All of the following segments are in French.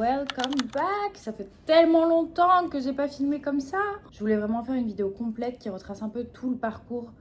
welcome back. Ça fait tellement longtemps que j'ai pas filmé comme ça. Je voulais vraiment faire une vidéo complète qui retrace un peu tout le parcours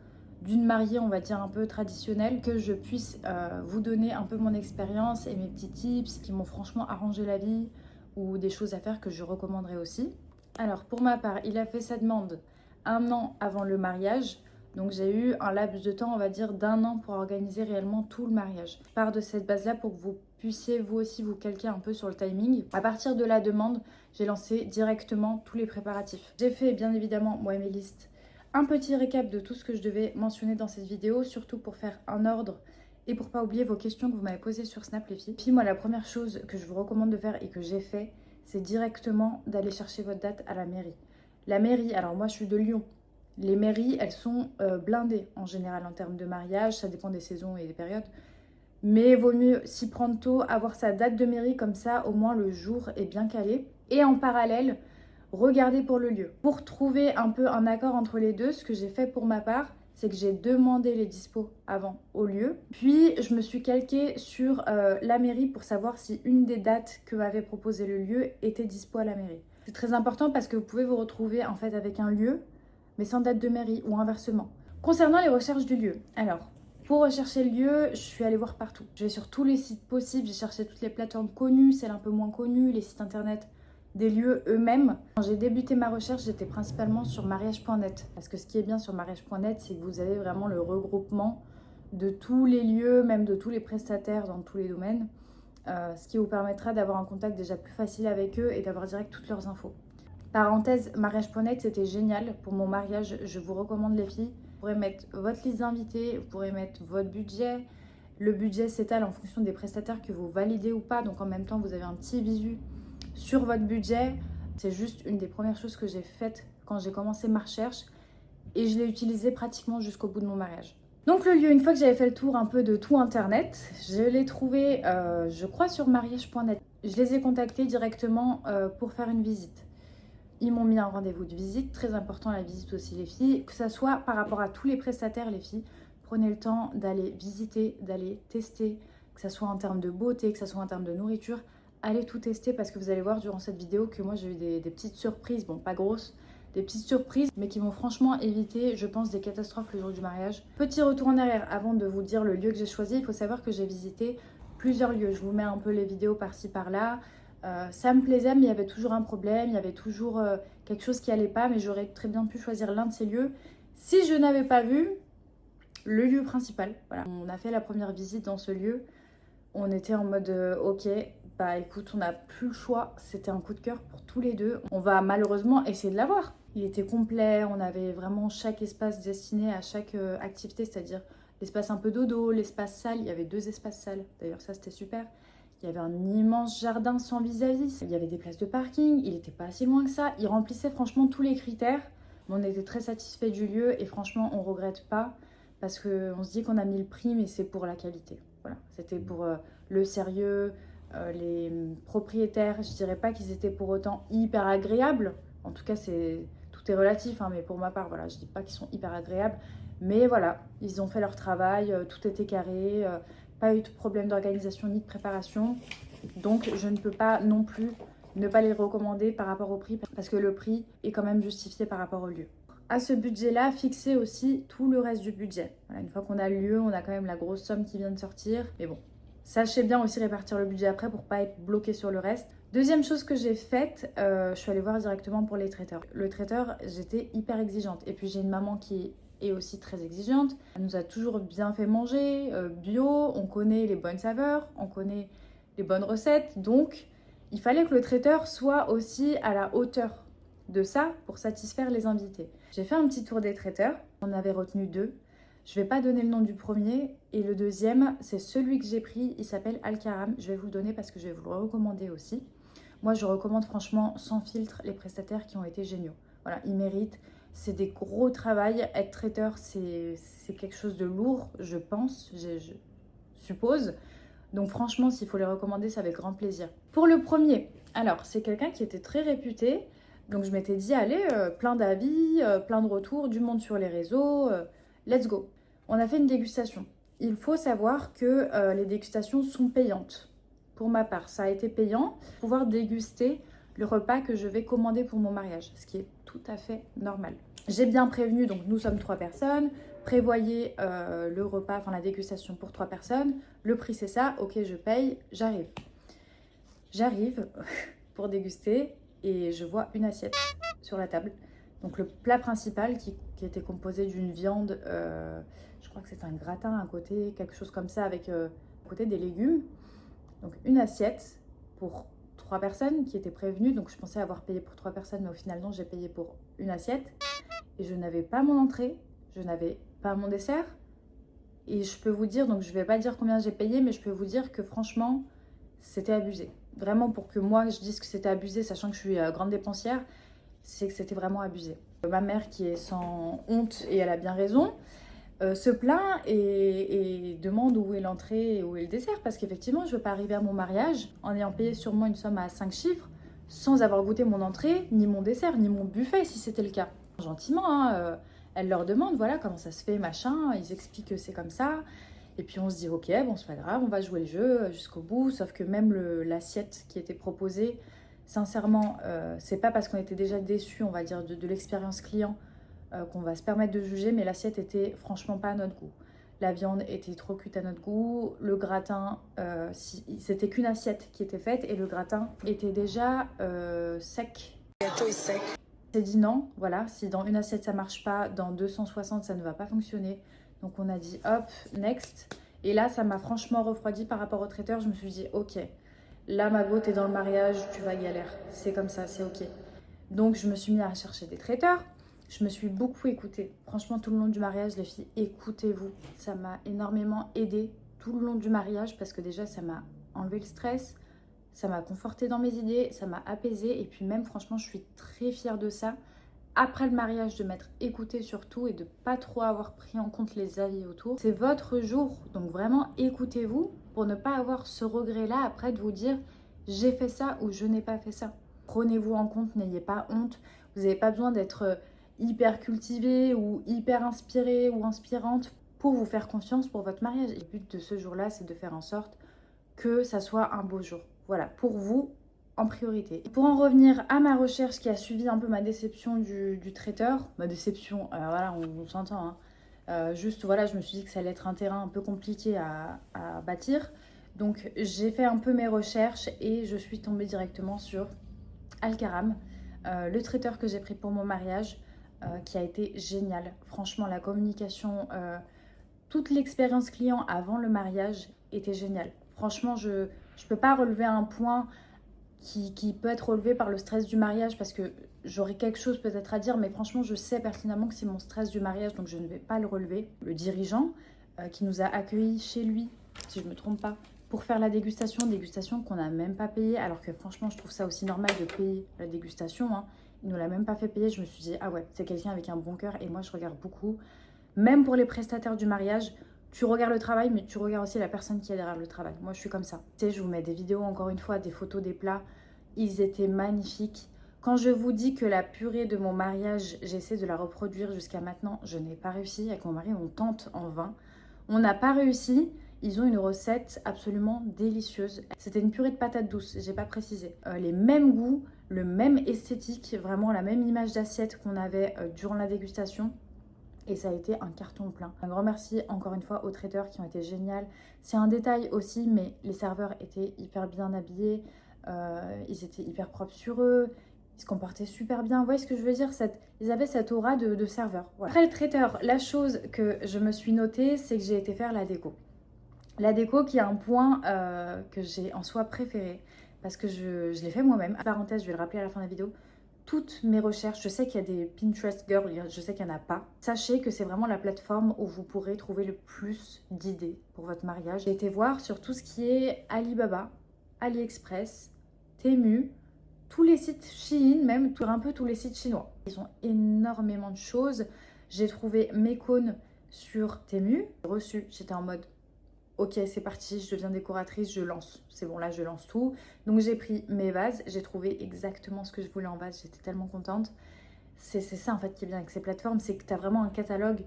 d'une mariée, on va dire un peu traditionnelle, que je puisse vous donner un peu mon expérience et mes petits tips qui m'ont franchement arrangé la vie ou des choses à faire que je recommanderais aussi. Alors pour ma part, il a fait sa demande 1 an avant le mariage. Donc j'ai eu un laps de temps, on va dire, d'1 an pour organiser réellement tout le mariage. Je pars de cette base-là pour que vous puissiez vous aussi vous calquer un peu sur le timing. À partir de la demande, j'ai lancé directement tous les préparatifs. J'ai fait bien évidemment, moi et mes listes, un petit récap de tout ce que je devais mentionner dans cette vidéo, surtout pour faire un ordre et pour pas oublier vos questions que vous m'avez posées sur Snap les filles. Puis moi la première chose que je vous recommande de faire et que j'ai fait, c'est directement d'aller chercher votre date à la mairie. La mairie, alors moi je suis de Lyon. Les mairies, elles sont blindées en général en termes de mariage, ça dépend des saisons et des périodes. Mais vaut mieux s'y prendre tôt, avoir sa date de mairie comme ça, au moins le jour est bien calé. Et en parallèle, regardez pour le lieu. Pour trouver un peu un accord entre les deux, ce que j'ai fait pour ma part, c'est que j'ai demandé les dispos avant au lieu. Puis je me suis calquée sur la mairie pour savoir si une des dates que m'avait proposé le lieu était dispo à la mairie. C'est très important parce que vous pouvez vous retrouver en fait avec un lieu mais sans date de mairie ou inversement. Concernant les recherches du lieu, alors pour rechercher le lieu, je suis allée voir partout. Je vais sur tous les sites possibles, j'ai cherché toutes les plateformes connues, celles un peu moins connues, les sites internet des lieux eux-mêmes. Quand j'ai débuté ma recherche, j'étais principalement sur mariage.net. Parce que ce qui est bien sur mariage.net, c'est que vous avez vraiment le regroupement de tous les lieux, même de tous les prestataires dans tous les domaines. Ce qui vous permettra d'avoir un contact déjà plus facile avec eux et d'avoir direct toutes leurs infos. Parenthèse, mariage.net, c'était génial pour mon mariage. Je vous recommande les filles. Vous pourrez mettre votre liste d'invités, vous pourrez mettre votre budget. Le budget s'étale en fonction des prestataires que vous validez ou pas. Donc en même temps, vous avez un petit visu sur votre budget. C'est juste une des premières choses que j'ai faites quand j'ai commencé ma recherche. Et je l'ai utilisé pratiquement jusqu'au bout de mon mariage. Donc le lieu, une fois que j'avais fait le tour un peu de tout internet, je l'ai trouvé, je crois, sur mariage.net. Je les ai contactés directement pour faire une visite. Ils m'ont mis un rendez-vous de visite, très important la visite aussi les filles, que ça soit par rapport à tous les prestataires les filles, prenez le temps d'aller visiter, d'aller tester, que ça soit en termes de beauté, que ça soit en termes de nourriture, allez tout tester parce que vous allez voir durant cette vidéo que moi j'ai eu des petites surprises, bon pas grosses, des petites surprises mais qui m'ont franchement évité, je pense, des catastrophes le jour du mariage. Petit retour en arrière avant de vous dire le lieu que j'ai choisi, il faut savoir que j'ai visité plusieurs lieux, je vous mets un peu les vidéos par-ci par-là. Ça me plaisait mais il y avait toujours un problème, il y avait toujours quelque chose qui allait pas, mais j'aurais très bien pu choisir l'un de ces lieux si je n'avais pas vu le lieu principal. Voilà. On a fait la première visite dans ce lieu, on était en mode ok, bah écoute, on n'a plus le choix, c'était un coup de cœur pour tous les deux. On va malheureusement essayer de l'avoir. Il était complet, on avait vraiment chaque espace destiné à chaque activité, c'est-à-dire l'espace un peu dodo, l'espace salle, il y avait 2 espaces salles, d'ailleurs ça c'était super. Il y avait un immense jardin sans vis-à-vis. Il y avait des places de parking. Il n'était pas assez loin que ça. Il remplissait franchement tous les critères. Mais on était très satisfait du lieu et franchement, on ne regrette pas parce qu'on se dit qu'on a mis le prix, mais c'est pour la qualité. Voilà, c'était pour le sérieux. Les propriétaires, je dirais pas qu'ils étaient pour autant hyper agréables. En tout cas, tout est relatif, hein, mais pour ma part, voilà, je dis pas qu'ils sont hyper agréables. Mais voilà, ils ont fait leur travail, tout était carré. Pas eu de problème d'organisation ni de préparation. Donc, je ne peux pas non plus ne pas les recommander par rapport au prix parce que le prix est quand même justifié par rapport au lieu. À ce budget-là, fixez aussi tout le reste du budget. Voilà, une fois qu'on a le lieu, on a quand même la grosse somme qui vient de sortir. Mais bon, sachez bien aussi répartir le budget après pour pas être bloqué sur le reste. Deuxième chose que j'ai faite, je suis allée voir directement pour les traiteurs. Le traiteur, j'étais hyper exigeante. Et puis, j'ai une maman qui est aussi très exigeante. Elle nous a toujours bien fait manger, bio, on connaît les bonnes saveurs, on connaît les bonnes recettes. Donc, il fallait que le traiteur soit aussi à la hauteur de ça pour satisfaire les invités. J'ai fait un petit tour des traiteurs, on avait retenu 2. Je vais pas donner le nom du premier et le deuxième, c'est celui que j'ai pris, il s'appelle Al-Karam. Je vais vous le donner parce que je vais vous le recommander aussi. Moi, je recommande franchement sans filtre les prestataires qui ont été géniaux. Voilà, ils méritent. C'est des gros travails. Être traiteur, c'est quelque chose de lourd, je pense, je suppose. Donc franchement, s'il faut les recommander, c'est avec grand plaisir. Pour le premier, alors c'est quelqu'un qui était très réputé. Donc je m'étais dit, allez, plein d'avis, plein de retours, du monde sur les réseaux, let's go. On a fait une dégustation. Il faut savoir que les dégustations sont payantes pour ma part, ça a été payant, pouvoir déguster le repas que je vais commander pour mon mariage, ce qui est tout à fait normal. J'ai bien prévenu, donc nous sommes 3 personnes, prévoyez le repas, enfin la dégustation pour 3 personnes, le prix c'est ça, ok je paye, j'arrive. J'arrive pour déguster et je vois une assiette sur la table. Donc le plat principal qui était composé d'une viande, je crois que c'est un gratin à côté, quelque chose comme ça avec à côté des légumes. Donc une assiette pour 3 personnes qui étaient prévenues. Donc je pensais avoir payé pour 3 personnes, mais au final non, j'ai payé pour une assiette. Et je n'avais pas mon entrée, je n'avais pas mon dessert. Et je peux vous dire, donc je ne vais pas dire combien j'ai payé, mais je peux vous dire que franchement, c'était abusé. Vraiment pour que moi je dise que c'était abusé, sachant que je suis grande dépensière, c'est que c'était vraiment abusé. Ma mère qui est sans honte, et elle a bien raison, se plaint et demande où est l'entrée et où est le dessert. Parce qu'effectivement, je ne veux pas arriver à mon mariage en ayant payé sûrement une somme à 5 chiffres sans avoir goûté mon entrée, ni mon dessert, ni mon buffet si c'était le cas. Gentiment, hein, elle leur demande, voilà, comment ça se fait, machin. Ils expliquent que c'est comme ça. Et puis on se dit, ok, bon, c'est pas grave, on va jouer le jeu jusqu'au bout. Sauf que même l'assiette qui était proposée, sincèrement, c'est pas parce qu'on était déjà déçus, on va dire, de l'expérience client qu'on va se permettre de juger, mais l'assiette était franchement pas à notre goût. La viande était trop cuite à notre goût, le gratin, c'était qu'une assiette qui était faite et le gratin était déjà sec. Le gâteau est sec. C'est dit non, voilà, si dans une assiette ça marche pas, dans 260 ça ne va pas fonctionner. Donc on a dit hop, next. Et là ça m'a franchement refroidi par rapport au traiteur. Je me suis dit ok, là Mago t'es dans le mariage, tu vas galérer. C'est comme ça, c'est ok. Donc je me suis mis à chercher des traiteurs. Je me suis beaucoup écoutée. Franchement tout le long du mariage les filles, écoutez-vous. Ça m'a énormément aidée tout le long du mariage parce que déjà ça m'a enlevé le stress. Ça m'a confortée dans mes idées, ça m'a apaisée et puis même franchement je suis très fière de ça. Après le mariage, de m'être écoutée surtout et de pas trop avoir pris en compte les avis autour. C'est votre jour, donc vraiment écoutez-vous pour ne pas avoir ce regret-là après de vous dire j'ai fait ça ou je n'ai pas fait ça. Prenez-vous en compte, n'ayez pas honte. Vous n'avez pas besoin d'être hyper cultivée ou hyper inspirée ou inspirante pour vous faire confiance pour votre mariage. Et le but de ce jour-là, c'est de faire en sorte que ça soit un beau jour. Voilà, pour vous, en priorité. Pour en revenir à ma recherche qui a suivi un peu ma déception du traiteur, ma déception, voilà, on s'entend, hein. Juste, voilà, je me suis dit que ça allait être un terrain un peu compliqué à bâtir. Donc, j'ai fait un peu mes recherches et je suis tombée directement sur Alcaram, le traiteur que j'ai pris pour mon mariage, qui a été génial. Franchement, la communication, toute l'expérience client avant le mariage était géniale. Franchement, je ne peux pas relever un point qui peut être relevé par le stress du mariage parce que j'aurais quelque chose peut-être à dire, mais franchement, je sais pertinemment que c'est mon stress du mariage, donc je ne vais pas le relever. Le dirigeant qui nous a accueillis chez lui, si je ne me trompe pas, pour faire la dégustation qu'on n'a même pas payée, alors que franchement, je trouve ça aussi normal de payer la dégustation, hein. Il ne nous l'a même pas fait payer. Je me suis dit, ah ouais, c'est quelqu'un avec un bon cœur et moi, je regarde beaucoup. Même pour les prestataires du mariage, tu regardes le travail, mais tu regardes aussi la personne qui est derrière le travail. Moi, je suis comme ça. Tu sais, je vous mets des vidéos, encore une fois, des photos des plats. Ils étaient magnifiques. Quand je vous dis que la purée de mon mariage, j'essaie de la reproduire jusqu'à maintenant, je n'ai pas réussi. Avec mon mari, on tente en vain. On n'a pas réussi. Ils ont une recette absolument délicieuse. C'était une purée de patates douces, j'ai pas précisé. Les mêmes goûts, le même esthétique, vraiment la même image d'assiette qu'on avait durant la dégustation. Et ça a été un carton plein. Un grand merci encore une fois aux traiteurs qui ont été géniaux. C'est un détail aussi, mais les serveurs étaient hyper bien habillés. Ils étaient hyper propres sur eux. Ils se comportaient super bien. Vous voyez ce que je veux dire? Ils avaient cette aura de serveur. Voilà. Après le traiteur, la chose que je me suis notée, c'est que j'ai été faire la déco. La déco qui est un point que j'ai en soi préféré. Parce que je l'ai fait moi-même. Parenthèse, je vais le rappeler à la fin de la vidéo. Toutes mes recherches, je sais qu'il y a des Pinterest Girls, je sais qu'il n'y en a pas. Sachez que c'est vraiment la plateforme où vous pourrez trouver le plus d'idées pour votre mariage. J'ai été voir sur tout ce qui est Alibaba, AliExpress, Temu, tous les sites Shein, même un peu tous les sites chinois. Ils ont énormément de choses. J'ai trouvé mes cônes sur Temu. Reçu, j'étais en mode ok, c'est parti, je deviens décoratrice, je lance. C'est bon, là, je lance tout. Donc, j'ai pris mes vases. J'ai trouvé exactement ce que je voulais en vase. J'étais tellement contente. C'est ça, en fait, qui est bien avec ces plateformes. C'est que tu as vraiment un catalogue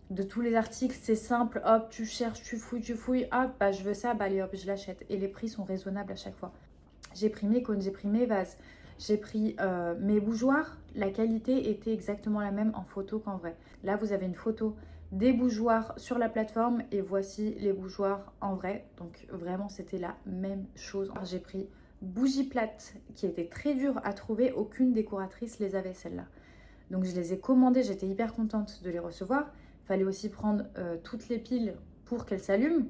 de tous les articles, c'est simple, hop, tu cherches, tu fouilles, hop, bah je veux ça, bah allez hop, je l'achète. Et les prix sont raisonnables à chaque fois. J'ai pris mes cônes, j'ai pris mes vases, j'ai pris mes bougeoirs. La qualité était exactement la même en photo qu'en vrai. Là, vous avez une photo des bougeoirs sur la plateforme et voici les bougeoirs en vrai. Donc vraiment, c'était la même chose. J'ai pris bougies plates qui étaient très dures à trouver. Aucune décoratrice les avait, celles-là. Donc je les ai commandées, j'étais hyper contente de les recevoir. Il fallait aussi prendre toutes les piles pour qu'elles s'allument.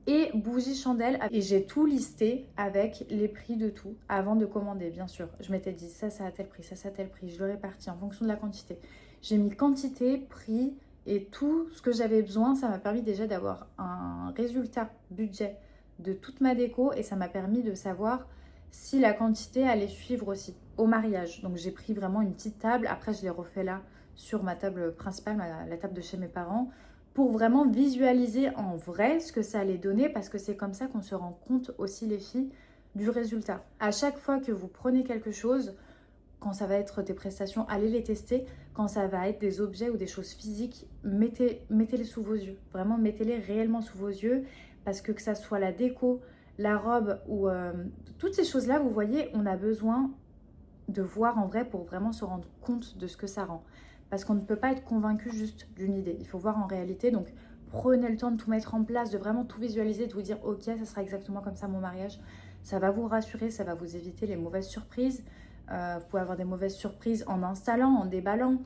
Et bougies chandelles. Et j'ai tout listé avec les prix de tout avant de commander, bien sûr. Je m'étais dit ça a tel prix, ça a tel prix. Je le répartis en fonction de la quantité. J'ai mis quantité, prix et tout ce que j'avais besoin. Ça m'a permis déjà d'avoir un résultat budget de toute ma déco. Et ça m'a permis de savoir si la quantité allait suivre aussi au mariage. Donc j'ai pris vraiment une petite table. Après, je l'ai refait là sur ma table principale, la table de chez mes parents, pour vraiment visualiser en vrai ce que ça allait donner, parce que c'est comme ça qu'on se rend compte aussi, les filles, du résultat. À chaque fois que vous prenez quelque chose, quand ça va être des prestations, allez les tester. Quand ça va être des objets ou des choses physiques, mettez-les sous vos yeux. Vraiment, mettez-les réellement sous vos yeux, parce que ça soit la déco, la robe ou toutes ces choses-là, vous voyez, on a besoin de voir en vrai pour vraiment se rendre compte de ce que ça rend. Parce qu'on ne peut pas être convaincu juste d'une idée. Il faut voir en réalité. Donc, prenez le temps de tout mettre en place, de vraiment tout visualiser, de vous dire « Ok, ça sera exactement comme ça mon mariage ». Ça va vous rassurer, ça va vous éviter les mauvaises surprises. Vous pouvez avoir des mauvaises surprises en installant, en déballant,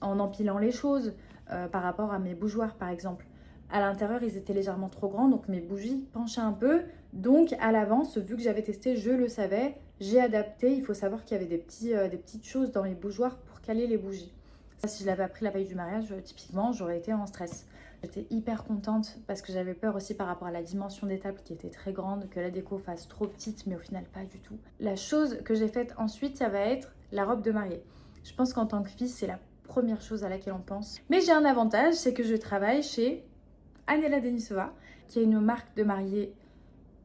en empilant les choses. Par rapport à mes bougeoirs, par exemple. À l'intérieur, ils étaient légèrement trop grands, donc mes bougies penchaient un peu. Donc, à l'avance, vu que j'avais testé, je le savais, j'ai adapté. Il faut savoir qu'il y avait des petites choses dans les bougeoirs pour caler les bougies. Ça, si je l'avais appris la veille du mariage, typiquement, j'aurais été en stress. J'étais hyper contente parce que j'avais peur aussi par rapport à la dimension des tables qui était très grande, que la déco fasse trop petite, mais au final, pas du tout. La chose que j'ai faite ensuite, ça va être la robe de mariée. Je pense qu'en tant que fille, c'est la première chose à laquelle on pense. Mais j'ai un avantage, c'est que je travaille chez Anela Denisova, qui est une marque de mariée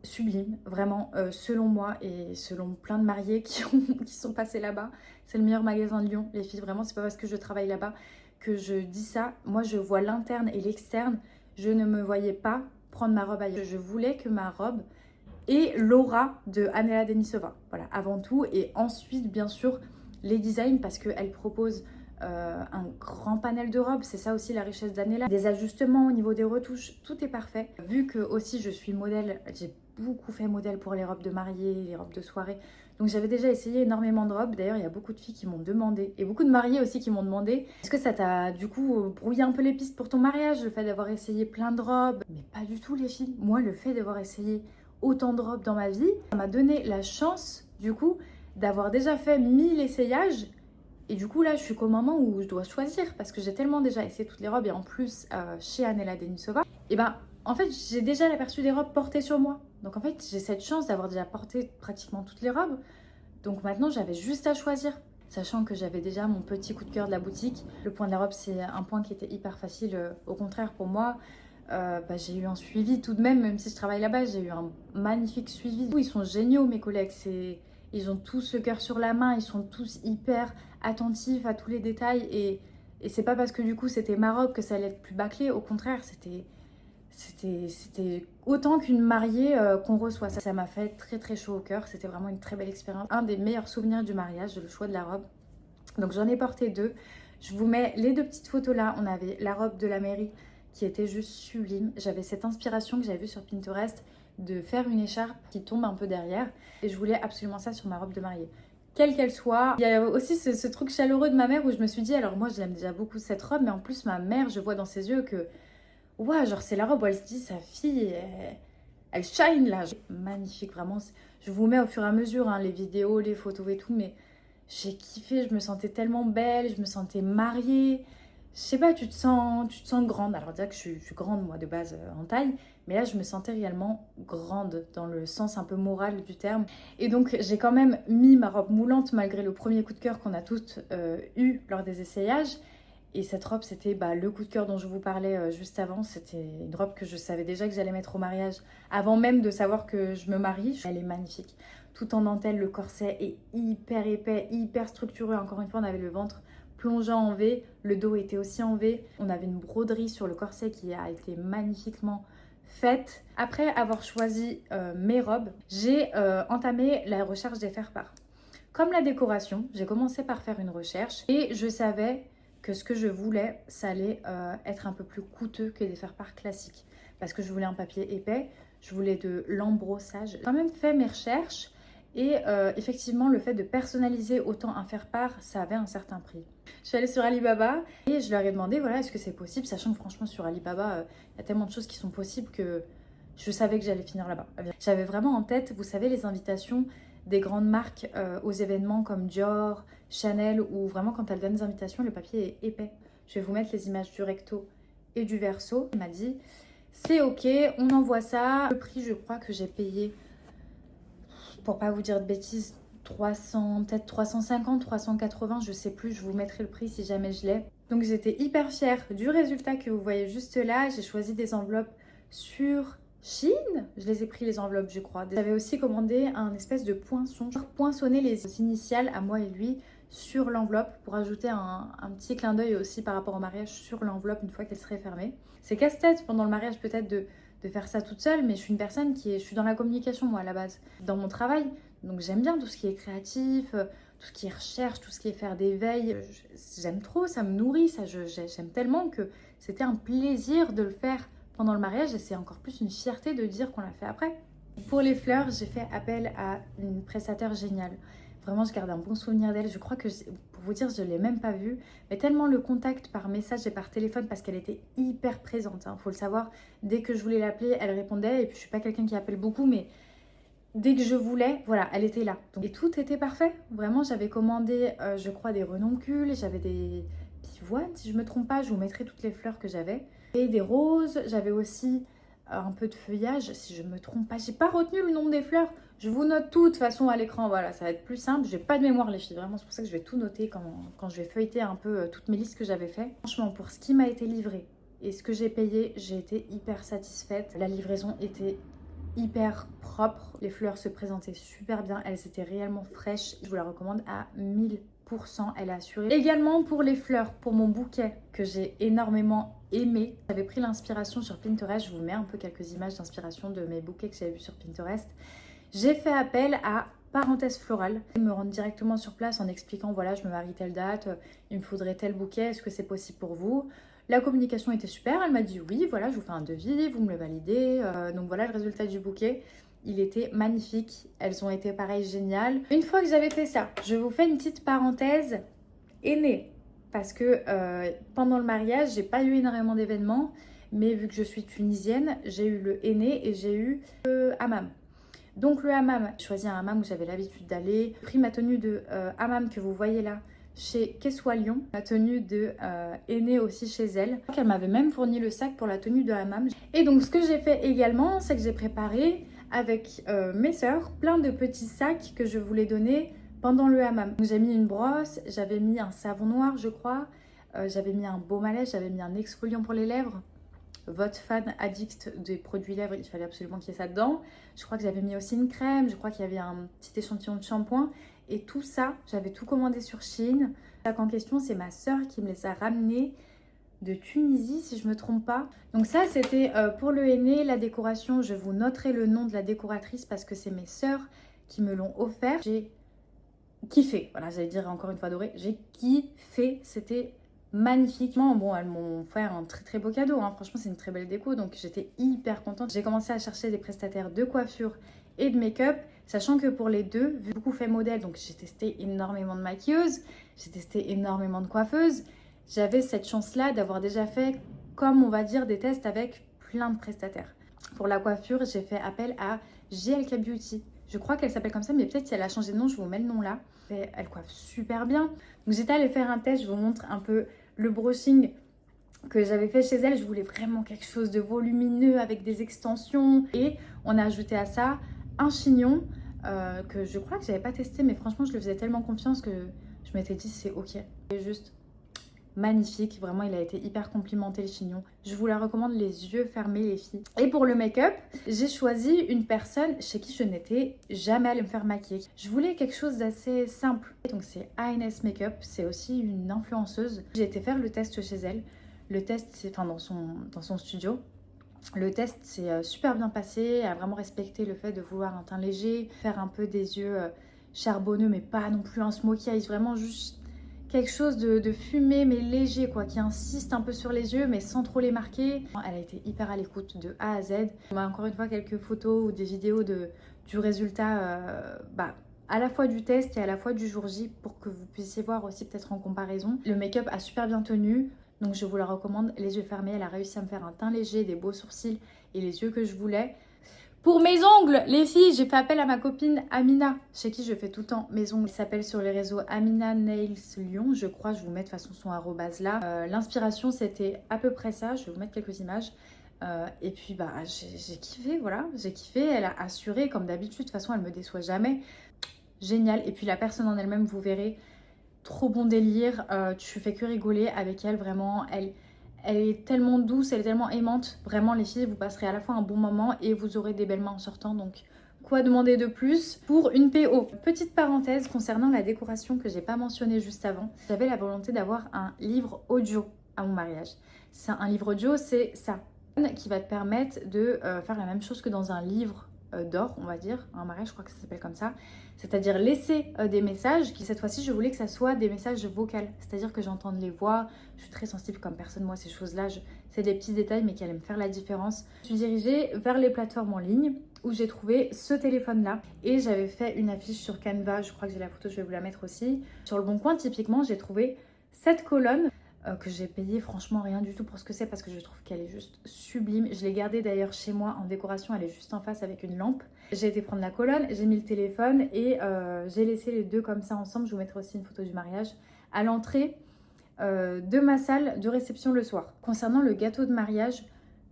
sublime, vraiment, selon moi et selon plein de mariés qui sont passés là-bas. C'est le meilleur magasin de Lyon, les filles, vraiment, c'est pas parce que je travaille là-bas que je dis ça. Moi, je vois l'interne et l'externe. Je ne me voyais pas prendre ma robe ailleurs. Je voulais que ma robe ait l'aura de Anela Denisova, voilà, avant tout. Et ensuite, bien sûr, les designs, parce qu'elle propose un grand panel de robes, c'est ça aussi la richesse d'Anela. Des ajustements au niveau des retouches, tout est parfait. Vu que aussi je suis modèle, j'ai beaucoup fait modèle pour les robes de mariée, les robes de soirée. Donc j'avais déjà essayé énormément de robes. D'ailleurs, il y a beaucoup de filles qui m'ont demandé, et beaucoup de mariés aussi qui m'ont demandé, est-ce que ça t'a du coup brouillé un peu les pistes pour ton mariage, le fait d'avoir essayé plein de robes? Mais pas du tout, les filles. Moi, le fait d'avoir essayé autant de robes dans ma vie, ça m'a donné la chance du coup d'avoir déjà fait 1000 essayages. Et du coup, là, je suis qu'au moment où je dois choisir, parce que j'ai tellement déjà essayé toutes les robes, et en plus, chez Anela Denisova, et ben, en fait, j'ai déjà l'aperçu des robes portées sur moi. Donc, en fait, j'ai cette chance d'avoir déjà porté pratiquement toutes les robes. Donc, maintenant, j'avais juste à choisir. Sachant que j'avais déjà mon petit coup de cœur de la boutique. Le point de la robe, c'est un point qui était hyper facile. Au contraire, pour moi, j'ai eu un suivi tout de même si je travaille là-bas, j'ai eu un magnifique suivi. Ils sont géniaux, mes collègues. Ils ont tous le cœur sur la main, ils sont tous hyper attentifs à tous les détails. Et c'est pas parce que du coup c'était ma robe que ça allait être plus bâclé. Au contraire, c'était autant qu'une mariée qu'on reçoit. Ça m'a fait très très chaud au cœur. C'était vraiment une très belle expérience. Un des meilleurs souvenirs du mariage, le choix de la robe. Donc j'en ai porté 2. Je vous mets les 2 petites photos là. On avait la robe de la mairie qui était juste sublime. J'avais cette inspiration que j'avais vue sur Pinterest de faire une écharpe qui tombe un peu derrière. Et je voulais absolument ça sur ma robe de mariée. Quelle qu'elle soit. Il y a aussi ce truc chaleureux de ma mère où je me suis dit, alors moi j'aime déjà beaucoup cette robe, mais en plus ma mère, je vois dans ses yeux que, ouais, genre c'est la robe où elle se dit, sa fille, elle shine là. Magnifique, vraiment. Je vous mets au fur et à mesure hein, les vidéos, les photos et tout, mais j'ai kiffé, je me sentais tellement belle, je me sentais mariée. Je sais pas, tu te sens grande. Alors déjà que je suis grande moi de base en taille, mais là je me sentais réellement grande dans le sens un peu moral du terme. Et donc j'ai quand même mis ma robe moulante malgré le premier coup de cœur qu'on a toutes eu lors des essayages. Et cette robe, c'était le coup de cœur dont je vous parlais juste avant. C'était une robe que je savais déjà que j'allais mettre au mariage avant même de savoir que je me marie. Elle est magnifique. Tout en dentelle, le corset est hyper épais, hyper structuré. Encore une fois, on avait le ventre plongeant en V, le dos était aussi en V. On avait une broderie sur le corset qui a été magnifiquement faite. Après avoir choisi mes robes, j'ai entamé la recherche des faire-part. Comme la décoration, j'ai commencé par faire une recherche et je savais que ce que je voulais, ça allait être un peu plus coûteux que des faire-part classiques. Parce que je voulais un papier épais, je voulais de l'embrossage. J'ai quand même fait mes recherches et effectivement, le fait de personnaliser autant un faire-part, ça avait un certain prix. Je suis allée sur Alibaba et je leur ai demandé, voilà, est-ce que c'est possible, sachant que franchement sur Alibaba, il y a tellement de choses qui sont possibles que je savais que j'allais finir là-bas. J'avais vraiment en tête, vous savez, les invitations des grandes marques aux événements comme Dior, Chanel, où vraiment quand elles donnent des invitations, le papier est épais. Je vais vous mettre les images du recto et du verso. Il m'a dit, c'est ok, on envoie ça. Le prix, je crois que j'ai payé, pour pas vous dire de bêtises, 300, peut-être 350, 380, je sais plus, je vous mettrai le prix si jamais je l'ai. Donc j'étais hyper fière du résultat que vous voyez juste là. J'ai choisi des enveloppes sur Chine, je les ai pris les enveloppes je crois. J'avais aussi commandé un espèce de poinçon, poinçonner les initiales à moi et lui sur l'enveloppe pour ajouter un petit clin d'œil aussi par rapport au mariage sur l'enveloppe une fois qu'elle serait fermée. C'est casse-tête pendant le mariage peut-être de faire ça toute seule, mais je suis une personne je suis dans la communication moi à la base, dans mon travail, donc j'aime bien tout ce qui est créatif, tout ce qui est recherche, tout ce qui est faire des veilles. J'aime trop, ça me nourrit, ça j'aime tellement que c'était un plaisir de le faire pendant le mariage et c'est encore plus une fierté de dire qu'on l'a fait après. Pour les fleurs, j'ai fait appel à une prestataire géniale. Vraiment, je garde un bon souvenir d'elle. Je crois que, pour vous dire, je ne l'ai même pas vue. Mais tellement le contact par message et par téléphone parce qu'elle était hyper présente. Faut le savoir, dès que je voulais l'appeler, elle répondait. Et puis, je ne suis pas quelqu'un qui appelle beaucoup, mais dès que je voulais, voilà, elle était là. Donc, et tout était parfait. Vraiment, j'avais commandé, je crois, des renoncules. J'avais des pivoines, si je ne me trompe pas. Je vous mettrai toutes les fleurs que j'avais. Et des roses. J'avais aussi un peu de feuillage, si je ne me trompe pas. J'ai pas retenu le nom des fleurs. Je vous note tout de toute façon à l'écran. Voilà, ça va être plus simple. J'ai pas de mémoire les filles. Vraiment, c'est pour ça que je vais tout noter quand je vais feuilleter un peu toutes mes listes que j'avais fait. Franchement, pour ce qui m'a été livré et ce que j'ai payé, j'ai été hyper satisfaite. La livraison était hyper propre. Les fleurs se présentaient super bien. Elles étaient réellement fraîches. Je vous la recommande à 1000%. Elle a assuré. Également pour les fleurs, pour mon bouquet que j'ai énormément aimé. J'avais pris l'inspiration sur Pinterest. Je vous mets un peu quelques images d'inspiration de mes bouquets que j'avais vus sur Pinterest. J'ai fait appel à Parenthèse Florale. Ils me rendent directement sur place en expliquant, voilà, je me marie telle date, il me faudrait tel bouquet, est-ce que c'est possible pour vous? La communication était super, elle m'a dit oui, voilà, je vous fais un devis, vous me le validez. Donc voilà le résultat du bouquet. Il était magnifique, elles ont été pareil géniales. Une fois que j'avais fait ça, je vous fais une petite parenthèse aînée. Parce que pendant le mariage, j'ai pas eu énormément d'événements. Mais vu que je suis tunisienne, j'ai eu le henné et j'ai eu le hammam. Donc le hammam, j'ai choisi un hammam où j'avais l'habitude d'aller. J'ai pris ma tenue de hammam que vous voyez là chez Kessoua Lyon. Ma tenue de henné aussi chez elle. Elle m'avait même fourni le sac pour la tenue de hammam. Et donc ce que j'ai fait également, c'est que j'ai préparé avec mes sœurs plein de petits sacs que je voulais donner pendant le hammam. J'ai mis une brosse, j'avais mis un savon noir je crois, j'avais mis un baume à lèvres, j'avais mis un exfoliant pour les lèvres. Votre fan addict des produits lèvres, il fallait absolument qu'il y ait ça dedans. Je crois que j'avais mis aussi une crème, je crois qu'il y avait un petit échantillon de shampoing. Et tout ça, j'avais tout commandé sur Chine. Le sac en question, c'est ma sœur qui me les a ramenés de Tunisie, si je ne me trompe pas. Donc ça, c'était pour le henné. La décoration, je vous noterai le nom de la décoratrice parce que c'est mes sœurs qui me l'ont offert. J'ai kiffé, voilà, j'allais dire encore une fois doré. J'ai kiffé, c'était magnifiquement. Bon, elles m'ont fait un très très beau cadeau, hein. Franchement c'est une très belle déco, donc j'étais hyper contente. J'ai commencé à chercher des prestataires de coiffure et de make-up, sachant que pour les deux, vu beaucoup fait modèle, donc j'ai testé énormément de maquilleuses, j'ai testé énormément de coiffeuses. J'avais cette chance là d'avoir déjà fait, comme on va dire, des tests avec plein de prestataires. Pour la coiffure, j'ai fait appel à GLK Beauty. Je crois qu'elle s'appelle comme ça, mais peut-être si elle a changé de nom, je vous mets le nom là. Elle coiffe super bien. Donc j'étais allée faire un test, je vous montre un peu le brushing que j'avais fait chez elle. Je voulais vraiment quelque chose de volumineux avec des extensions. Et on a ajouté à ça un chignon que je crois que j'avais pas testé, mais franchement je le faisais tellement confiance que je m'étais dit c'est ok. C'est juste magnifique. Vraiment, il a été hyper complimenté le chignon. Je vous la recommande les yeux fermés les filles. Et pour le make-up, j'ai choisi une personne chez qui je n'étais jamais allée me faire maquiller. Je voulais quelque chose d'assez simple. Donc c'est ANS Makeup, c'est aussi une influenceuse. J'ai été faire le test chez elle. Le test, c'est enfin dans son studio. Le test s'est super bien passé, elle a vraiment respecté le fait de vouloir un teint léger, faire un peu des yeux charbonneux mais pas non plus un smoky eyes, vraiment juste quelque chose de fumé mais léger quoi, qui insiste un peu sur les yeux mais sans trop les marquer. Elle a été hyper à l'écoute de A à Z. On a encore une fois quelques photos ou des vidéos du résultat à la fois du test et à la fois du jour J pour que vous puissiez voir aussi peut-être en comparaison. Le make-up a super bien tenu. Donc je vous la recommande, les yeux fermés. Elle a réussi à me faire un teint léger, des beaux sourcils et les yeux que je voulais. Pour mes ongles, les filles, j'ai fait appel à ma copine Amina, chez qui je fais tout le temps mes ongles. Elle s'appelle sur les réseaux Amina Nails Lyon, je crois. Je vous mets de toute façon son arrobase là. L'inspiration, c'était à peu près ça. Je vais vous mettre quelques images. Et puis j'ai kiffé, voilà. J'ai kiffé, elle a assuré comme d'habitude. De toute façon, elle me déçoit jamais. Génial. Et puis la personne en elle-même, vous verrez. Trop bon délire, tu fais que rigoler avec elle, vraiment, elle est tellement douce, elle est tellement aimante, vraiment les filles, vous passerez à la fois un bon moment et vous aurez des belles mains en sortant, donc quoi demander de plus pour une PO. Petite parenthèse concernant la décoration que j'ai pas mentionnée juste avant, j'avais la volonté d'avoir un livre audio à mon mariage. C'est un livre audio, c'est ça, qui va te permettre de faire la même chose que dans un livre d'or, on va dire, un mariage, je crois que ça s'appelle comme ça, c'est-à-dire laisser des messages, qui cette fois-ci je voulais que ça soit des messages vocaux, c'est-à-dire que j'entende les voix, je suis très sensible comme personne, moi ces choses-là, c'est des petits détails mais qui allaient me faire la différence. Je suis dirigée vers les plateformes en ligne où j'ai trouvé ce téléphone-là et j'avais fait une affiche sur Canva, je crois que j'ai la photo, je vais vous la mettre aussi. Sur le Bon Coin, typiquement, j'ai trouvé cette colonne que j'ai payé franchement rien du tout pour ce que c'est parce que je trouve qu'elle est juste sublime. Je l'ai gardée d'ailleurs chez moi en décoration, elle est juste en face avec une lampe. J'ai été prendre la colonne, j'ai mis le téléphone et j'ai laissé les deux comme ça ensemble. Je vous mettrai aussi une photo du mariage à l'entrée de ma salle de réception le soir. Concernant le gâteau de mariage,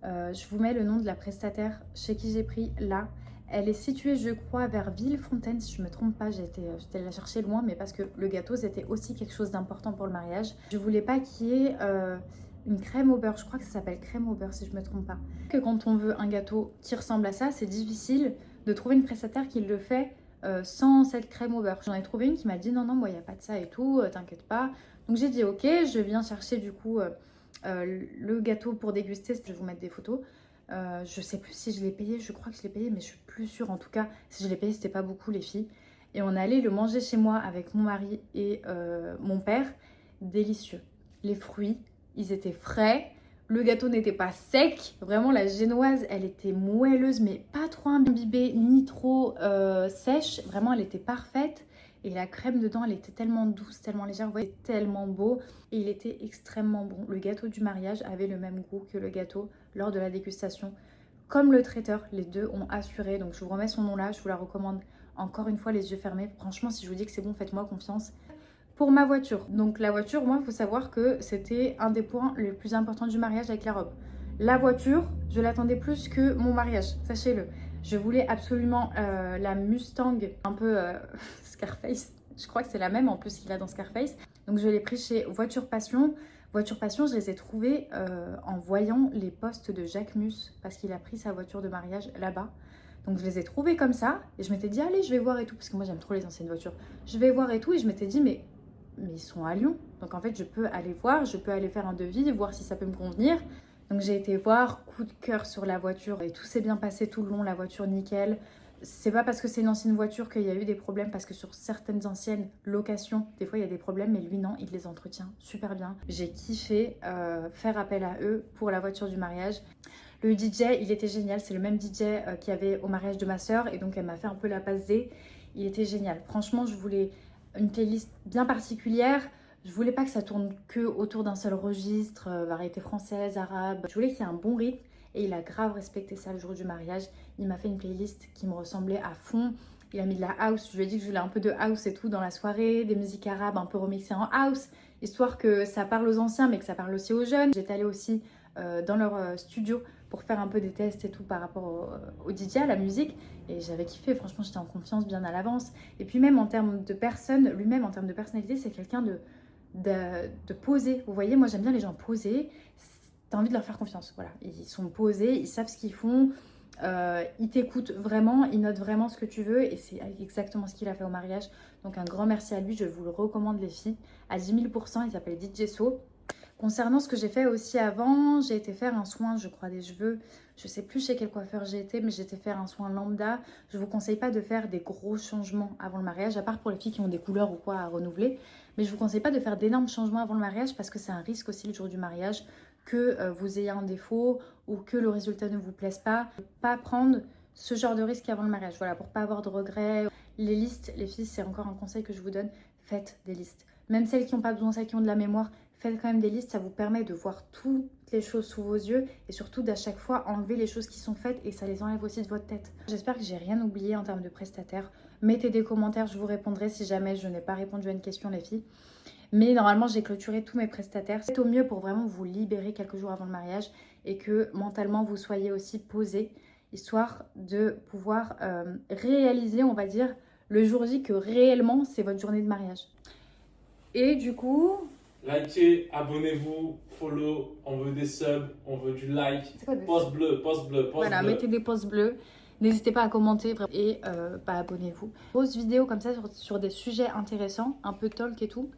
je vous mets le nom de la prestataire chez qui j'ai pris là. Elle est située, je crois, vers Villefontaine, si je ne me trompe pas. J'étais la chercher loin, mais parce que le gâteau, c'était aussi quelque chose d'important pour le mariage. Je ne voulais pas qu'il y ait une crème au beurre. Je crois que ça s'appelle crème au beurre, si je ne me trompe pas. Que quand on veut un gâteau qui ressemble à ça, c'est difficile de trouver une prestataire qui le fait sans cette crème au beurre. J'en ai trouvé une qui m'a dit non, moi, il n'y a pas de ça et tout, t'inquiète pas. Donc j'ai dit ok, je viens chercher du coup le gâteau pour déguster. Je vais vous mettre des photos. Je sais plus si je l'ai payé, je crois que je l'ai payé, mais je suis plus sûre. En tout cas, si je l'ai payé, c'était pas beaucoup les filles. Et on est allé le manger chez moi avec mon mari et mon père. Délicieux. Les fruits, ils étaient frais. Le gâteau n'était pas sec. Vraiment, la génoise, elle était moelleuse, mais pas trop imbibée, ni trop sèche. Vraiment, elle était parfaite. Et la crème dedans, elle était tellement douce, tellement légère. Vous voyez, tellement beau. Et il était extrêmement bon. Le gâteau du mariage avait le même goût que le gâteau lors de la dégustation. Comme le traiteur, les deux ont assuré. Donc, je vous remets son nom là. Je vous la recommande encore une fois, les yeux fermés. Franchement, si je vous dis que c'est bon, faites-moi confiance. Pour ma voiture. Donc, la voiture, moi, il faut savoir que c'était un des points les plus importants du mariage avec la robe. La voiture, je l'attendais plus que mon mariage, sachez-le. Je voulais absolument la Mustang, un peu Scarface. Je crois que c'est la même en plus qu'il a dans Scarface. Donc je l'ai pris chez Voiture Passion. Voiture Passion, je les ai trouvés en voyant les posts de Jacques Mus parce qu'il a pris sa voiture de mariage là-bas. Donc je les ai trouvés comme ça et je m'étais dit allez, je vais voir et tout parce que moi j'aime trop les anciennes voitures. Je vais voir et tout et je m'étais dit mais ils sont à Lyon. Donc en fait, je peux aller voir, je peux aller faire un devis, voir si ça peut me convenir. Donc j'ai été voir, coup de cœur sur la voiture et tout s'est bien passé tout le long, la voiture nickel. C'est pas parce que c'est une ancienne voiture qu'il y a eu des problèmes, parce que sur certaines anciennes locations, des fois il y a des problèmes, mais lui non, il les entretient super bien. J'ai kiffé faire appel à eux pour la voiture du mariage. Le DJ, il était génial, c'est le même DJ qu'il y avait au mariage de ma soeur et donc elle m'a fait un peu la passe D. Il était génial. Franchement, je voulais une playlist bien particulière. Je voulais pas que ça tourne que autour d'un seul registre, variété française, arabe. Je voulais qu'il y ait un bon rythme et il a grave respecté ça le jour du mariage. Il m'a fait une playlist qui me ressemblait à fond. Il a mis de la house, je lui ai dit que je voulais un peu de house et tout dans la soirée, des musiques arabes un peu remixées en house, histoire que ça parle aux anciens mais que ça parle aussi aux jeunes. J'étais allée aussi dans leur studio pour faire un peu des tests et tout par rapport au DJ, à la musique. Et j'avais kiffé, franchement j'étais en confiance bien à l'avance. Et puis même en termes de personne, lui-même en termes de personnalité, c'est quelqu'un de poser. Vous voyez, moi j'aime bien les gens posés. T'as envie de leur faire confiance. Voilà, ils sont posés, ils savent ce qu'ils font. Ils t'écoutent vraiment, ils notent vraiment ce que tu veux et c'est exactement ce qu'il a fait au mariage. Donc un grand merci à lui, je vous le recommande les filles. À 10 000 %, il s'appelle DJ So. Concernant ce que j'ai fait aussi avant, j'ai été faire un soin, je crois, des cheveux. Je sais plus chez quel coiffeur j'ai été, mais j'ai été faire un soin lambda. Je vous conseille pas de faire des gros changements avant le mariage, à part pour les filles qui ont des couleurs ou quoi à renouveler. Mais je vous conseille pas de faire d'énormes changements avant le mariage parce que c'est un risque aussi le jour du mariage que vous ayez un défaut ou que le résultat ne vous plaise pas. Pas prendre ce genre de risque avant le mariage, voilà, pour pas avoir de regrets. Les listes, les filles, c'est encore un conseil que je vous donne, faites des listes. Même celles qui n'ont pas besoin, celles qui ont de la mémoire, faites quand même des listes, ça vous permet de voir toutes les choses sous vos yeux et surtout d'à chaque fois enlever les choses qui sont faites et ça les enlève aussi de votre tête. J'espère que j'ai rien oublié en termes de prestataires. Mettez des commentaires, je vous répondrai si jamais je n'ai pas répondu à une question les filles. Mais normalement j'ai clôturé tous mes prestataires. C'est au mieux pour vraiment vous libérer quelques jours avant le mariage et que mentalement vous soyez aussi posé, histoire de pouvoir réaliser, on va dire, le jour J que réellement c'est votre journée de mariage. Et du coup... Likez, abonnez-vous, follow, on veut des subs, on veut du like. Pouce bleu, pouce bleu, pouce voilà, bleu. mettez des pouces bleus. N'hésitez pas à commenter et abonnez-vous. Pose vidéo comme ça sur des sujets intéressants, un peu talk et tout.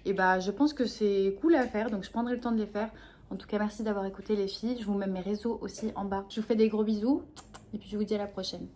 Et je pense que c'est cool à faire, donc je prendrai le temps de les faire. En tout cas, merci d'avoir écouté les filles. Je vous mets mes réseaux aussi en bas. Je vous fais des gros bisous et puis je vous dis à la prochaine.